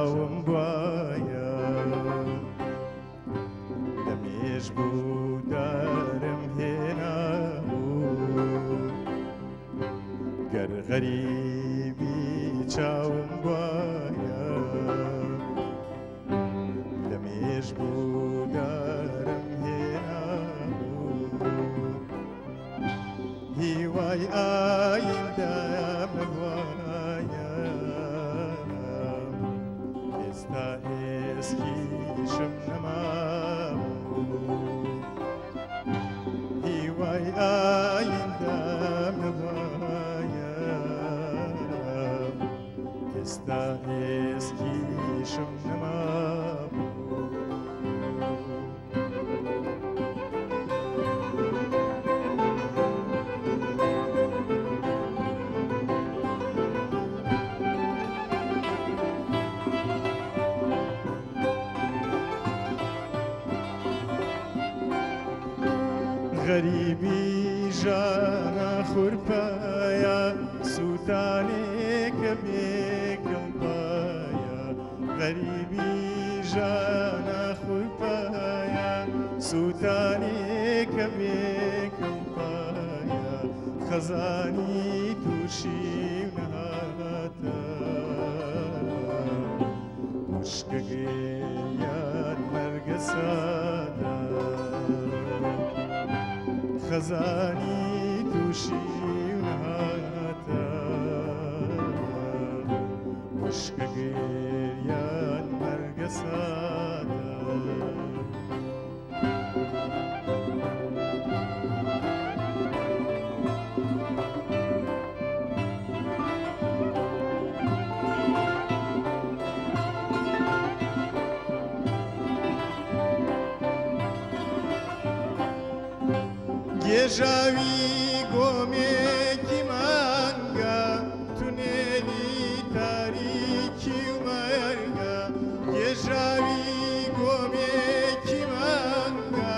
چاوم بواە لەمێژ بوو دارم هێنابوو گەر غەریبی چاوم بواە لەمێژ بوو دارم هێنابوو هیوای ئایندەم بواە ئێستا ئێسکیشم نەمابوو هیوای ئایندەم بواە ئێستا ئێسکیشم نەمابوو غەریبی ژانە خوورپایە سووتانێکە بێکم پایە غەریبی ژانە خوورپایە سووتانێکە بێکم پایە خەزانی تووشی نهاتە وشکە گێیان مەرگە سادە خەزانی تووشی نهاتە وشکە گێیان مەرگە سادە گێژاوی گۆمێکی مانگە تونێلی تاریکی و مەرگە گێژاوی گۆمێکی مانگە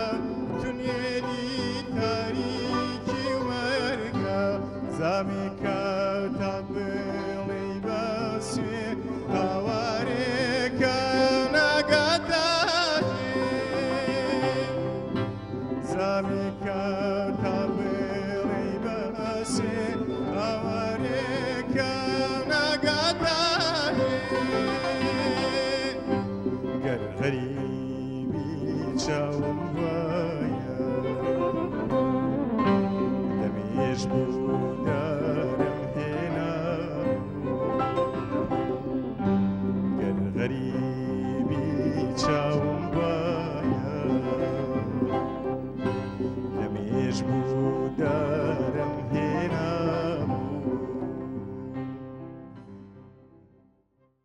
تونێلی تاریکی و مەرگە زامی کەوتە بڵێی بە سوێ هاوارێکە ناگاتە زامی کەوتە بڵێی بە سوێ هاوارێکە ناگاتە گەر غەریبی چاوم وایە لەمێژ بوو دارم هێنابوو گەر غەریبی چاوم وایە لەمێژ بوو دارم